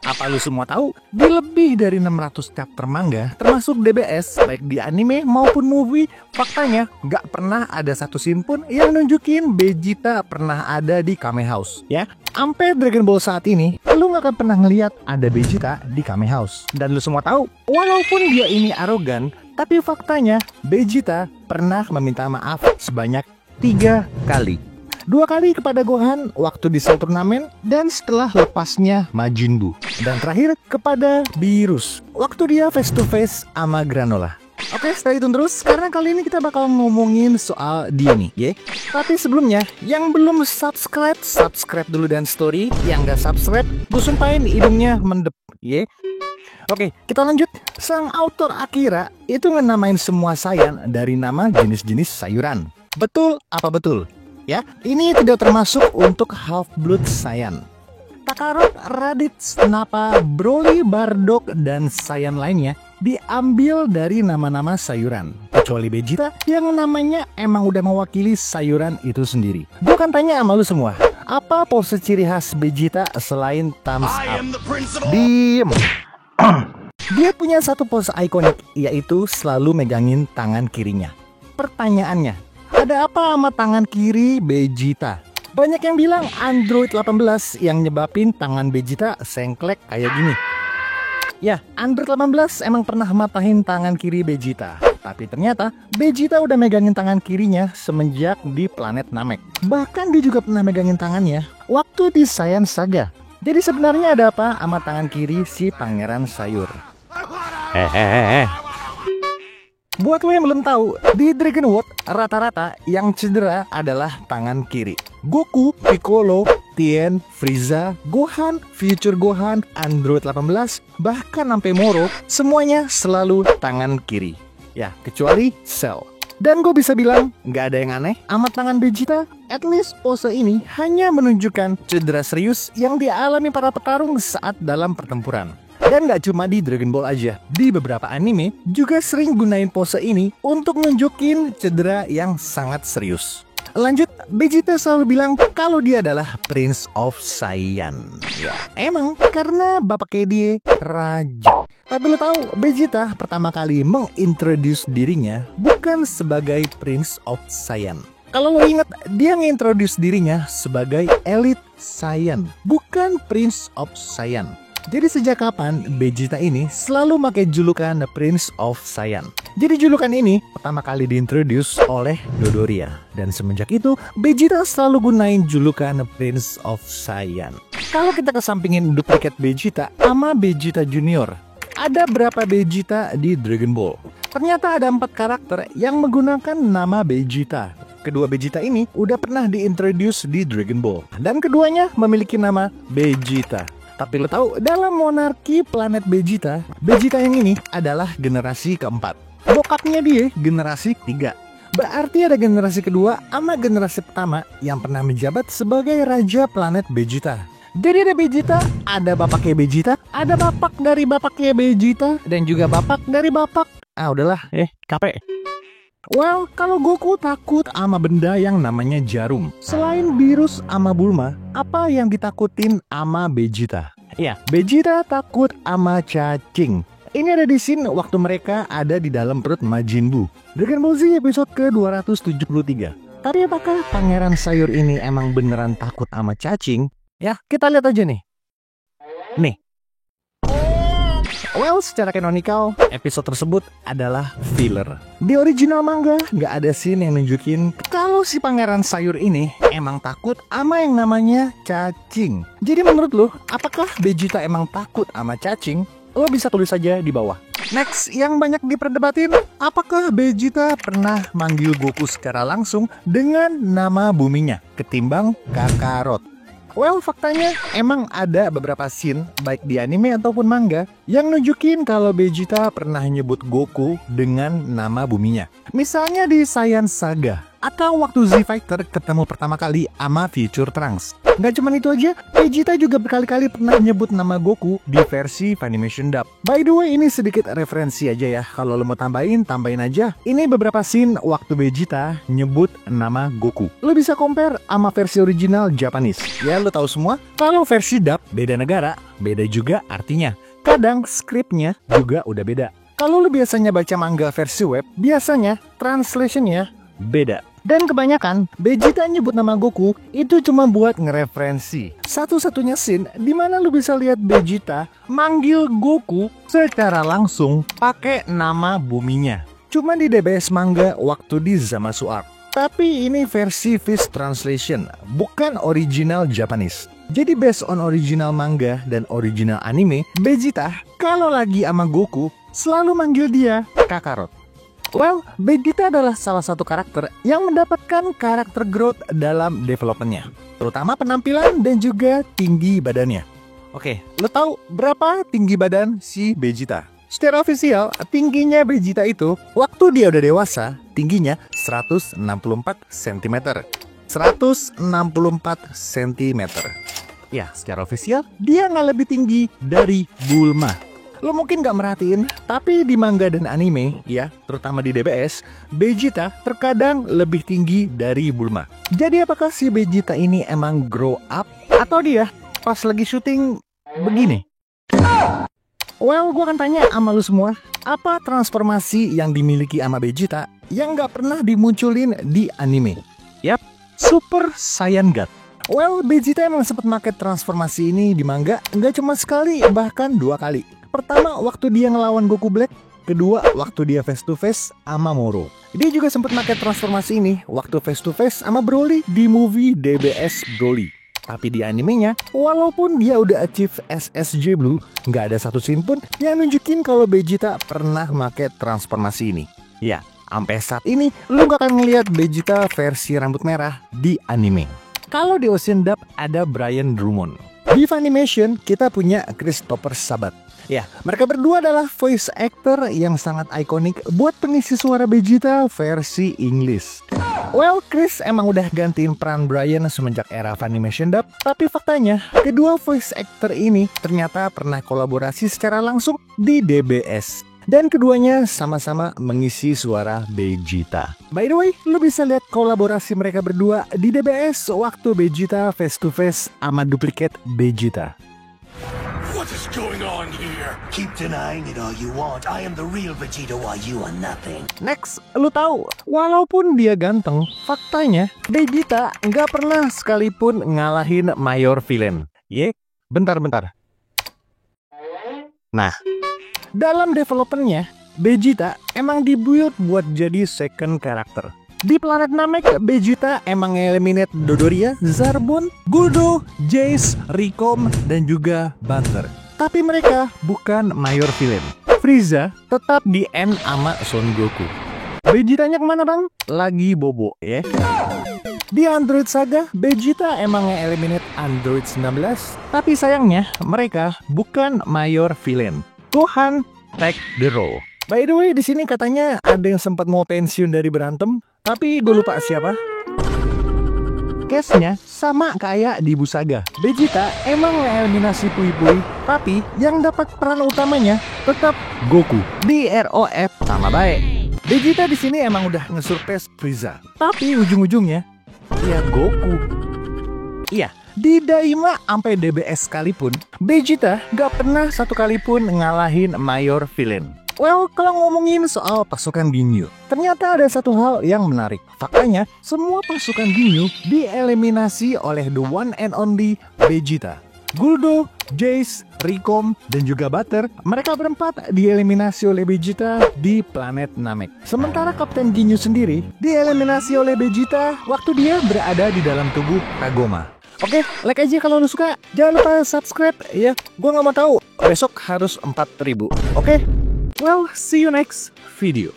Apa lu semua tahu? Di lebih dari 600 chapter manga, termasuk DBS, baik di anime maupun movie, faktanya nggak pernah ada satu scene pun yang nunjukin Vegeta pernah ada di Kame House. Ya, sampai Dragon Ball saat ini, lu nggak akan pernah ngeliat ada Vegeta di Kame House. Dan lu semua tahu, walaupun dia ini arogan, tapi faktanya Vegeta pernah meminta maaf sebanyak 3 kali. 2 kali kepada Gohan waktu di Cell Turnamen dan setelah lepasnya Majin Buu. Dan terakhir kepada Beerus waktu dia face to face sama Granola. Oke, stay tune terus karena kali ini kita bakal ngomongin soal dia nih, ya. Tapi sebelumnya, yang belum subscribe dulu dan story. Yang gak subscribe, gue sumpahin hidungnya mendep, ya. Oke, kita lanjut. Sang autor Akira itu ngenamain semua Saiyan dari nama jenis-jenis sayuran. Betul apa betul? Ya, ini tidak termasuk untuk Half-Blood Saiyan. Kakarot, Raditz, Nappa, Broly, Bardock, dan Saiyan lainnya diambil dari nama-nama sayuran. Kecuali Vegeta yang namanya emang udah mewakili sayuran itu sendiri. Gue akan tanya sama lu semua, apa pose ciri khas Vegeta selain thumbs up? Diem. Dia punya satu pose ikonik, yaitu selalu megangin tangan kirinya. Pertanyaannya, ada apa sama tangan kiri Vegeta? Banyak yang bilang Android 18 yang nyebabin tangan Vegeta sengklek kayak gini. Ya, Android 18 emang pernah matahin tangan kiri Vegeta. Tapi ternyata Vegeta udah megangin tangan kirinya semenjak di planet Namek. Bahkan dia juga pernah megangin tangannya waktu di Saiyan Saga. Jadi sebenarnya ada apa sama tangan kiri si pangeran sayur? Buat lo yang belum tahu, di Dragon World rata-rata yang cedera adalah tangan kiri. Goku, Piccolo, Tien, Frieza, Gohan, Future Gohan, Android 18, bahkan sampai Moro, semuanya selalu tangan kiri. Ya, kecuali Cell. Dan gue bisa bilang, nggak ada yang aneh sama tangan Vegeta. At least pose ini hanya menunjukkan cedera serius yang dialami para petarung saat dalam pertempuran. Dan gak cuma di Dragon Ball aja, di beberapa anime juga sering gunain pose ini untuk nunjukin cedera yang sangat serius. Lanjut, Vegeta selalu bilang kalau dia adalah Prince of Saiyan. Ya, emang karena bapaknya dia raja. Tapi lo tahu, Vegeta pertama kali mengintroduce dirinya bukan sebagai Prince of Saiyan. Kalau lo ingat, dia ngintroduce dirinya sebagai Elite Saiyan, bukan Prince of Saiyan. Jadi sejak kapan Vegeta ini selalu pakai julukan The Prince of Saiyan? Jadi julukan ini pertama kali diintroduce oleh Dodoria. Dan semenjak itu Vegeta selalu gunain julukan The Prince of Saiyan. Kalau kita kesampingin duplikat Vegeta sama Vegeta Junior, ada berapa Vegeta di Dragon Ball? Ternyata ada 4 karakter yang menggunakan nama Vegeta. Kedua Vegeta ini udah pernah diintroduce di Dragon Ball. Dan keduanya memiliki nama Vegeta. Tapi lo tahu, dalam monarki planet Vegeta, Vegeta yang ini adalah generasi keempat. Bokapnya dia generasi ketiga. Berarti ada generasi kedua sama generasi pertama yang pernah menjabat sebagai raja planet Vegeta. Jadi ada Vegeta, ada bapaknya Vegeta, ada bapak dari bapaknya Vegeta, dan juga bapak dari bapak. Ah udahlah, capek. Well, kalau Goku takut sama benda yang namanya jarum. Selain Beerus sama Bulma, apa yang ditakutin sama Vegeta? Ya, Vegeta takut sama cacing. Ini ada di scene waktu mereka ada di dalam perut Majin Buu. Dragon Ball Z episode ke-273. Tapi apakah pangeran sayur ini emang beneran takut sama cacing? Ya, kita lihat aja nih. Nih. Well, secara canonical, episode tersebut adalah filler. Di original manga, nggak ada scene yang nunjukin kalau si pangeran sayur ini emang takut sama yang namanya cacing. Jadi menurut lo, apakah Vegeta emang takut sama cacing? Lo bisa tulis aja di bawah. Next, yang banyak diperdebatin, apakah Vegeta pernah manggil Goku secara langsung dengan nama buminya ketimbang Kakarot? Well, faktanya emang ada beberapa scene, baik di anime ataupun manga, yang nunjukin kalau Vegeta pernah nyebut Goku dengan nama buminya. Misalnya di Saiyan Saga, atau waktu Z-Fighter ketemu pertama kali sama Future Trunks. Gak cuma itu aja, Vegeta juga berkali-kali pernah nyebut nama Goku di versi Funimation dub. By the way, ini sedikit referensi aja ya. Kalau lo mau tambahin aja. Ini beberapa scene waktu Vegeta nyebut nama Goku. Lo bisa compare sama versi original Japanese. Ya lo tahu semua, kalau versi dub beda negara, beda juga artinya. Kadang skripnya juga udah beda. Kalau lo biasanya baca manga versi web, biasanya translationnya beda. Dan kebanyakan, Vegeta nyebut nama Goku itu cuma buat ngereferensi. Satu-satunya scene di mana lu bisa lihat Vegeta manggil Goku secara langsung pakai nama buminya. Cuma di DBS manga waktu di Zamasu Arc. Tapi ini versi Fish Translation, bukan original Japanese. Jadi based on original manga dan original anime, Vegeta kalau lagi sama Goku selalu manggil dia Kakarot. Well, Vegeta adalah salah satu karakter yang mendapatkan karakter growth dalam developmentnya, terutama penampilan dan juga tinggi badannya. Oke, lo tahu berapa tinggi badan si Vegeta? Secara ofisial, tingginya Vegeta itu waktu dia udah dewasa, tingginya 164 cm. 164 cm. Ya, secara ofisial, dia nggak lebih tinggi dari Bulma. Lo mungkin gak merhatiin, tapi di manga dan anime, ya, terutama di DBS, Vegeta terkadang lebih tinggi dari Bulma. Jadi apakah si Vegeta ini emang grow up? Atau dia pas lagi syuting begini? Well, gue akan tanya sama lu semua, apa transformasi yang dimiliki sama Vegeta yang gak pernah dimunculin di anime? Yap, Super Saiyan God. Well, Vegeta emang sempat pakai transformasi ini di manga, gak cuma sekali, bahkan 2 kali. Pertama, waktu dia ngelawan Goku Black. Kedua, waktu dia face to face sama Moro. Dia juga sempat pakai transformasi ini waktu face to face sama Broly di movie DBS Broly. Tapi di animenya, walaupun dia udah achieve SSJ Blue, nggak ada satu scene pun yang nunjukin kalau Vegeta pernah pakai transformasi ini. Ya, sampai saat ini lu gak akan ngeliat Vegeta versi rambut merah di anime. Kalau di Ocean Dub ada Brian Drummond. Di Funimation kita punya Christopher Sabat. Ya, mereka berdua adalah voice actor yang sangat ikonik buat pengisi suara Vegeta versi English. Well, Chris emang udah gantiin peran Brian semenjak era Funimation dub, tapi faktanya kedua voice actor ini ternyata pernah kolaborasi secara langsung di DBS. Dan keduanya sama-sama mengisi suara Vegeta. By the way, lu bisa lihat kolaborasi mereka berdua di DBS waktu Vegeta face to face sama duplikat Vegeta. What is going on here? Keep denying it all you want. I am the real Vegeta while you are nothing. Next, lu tahu, walaupun dia ganteng, faktanya Vegeta nggak pernah sekalipun ngalahin mayor villain. Bentar. Nah, dalam developernya, Vegeta emang dibuild buat jadi second karakter. Di planet Namek, Vegeta emang eliminate Dodoria, Zarbon, Guldo, Jace, Rikom, dan juga Butter. Tapi mereka bukan mayor villain. Frieza tetap di end sama Son Goku. Vegetanya kemana bang? Lagi bobo ya. Di Android Saga, Vegeta emang nge-eliminate Android 19. Tapi sayangnya, mereka bukan mayor villain. Gohan take the role. By the way, di sini katanya ada yang sempat mau pensiun dari berantem, tapi gue lupa siapa. Case-nya sama kayak di Busaga. Vegeta emang nge-eliminasi Pui-Pui, tapi yang dapat peran utamanya tetap Goku. Di ROF sama baik. Vegeta di sini emang udah nge-surpass Frieza, tapi ujung-ujungnya ya Goku. Iya, di Daima sampai DBS sekalipun, Vegeta gak pernah satu kali pun ngalahin mayor villain. Well, kalau ngomongin soal pasukan Ginyu, ternyata ada satu hal yang menarik. Faktanya, semua pasukan Ginyu dieliminasi oleh the one and only Vegeta. Guldo, Jace, Rikom, dan juga Butter, mereka berempat dieliminasi oleh Vegeta di planet Namek. Sementara Kapten Ginyu sendiri dieliminasi oleh Vegeta waktu dia berada di dalam tubuh Kagoma. Oke, like aja kalau lu suka. Jangan lupa subscribe ya. Gua nggak mau tahu besok harus 4.000. Oke? Well, see you next video.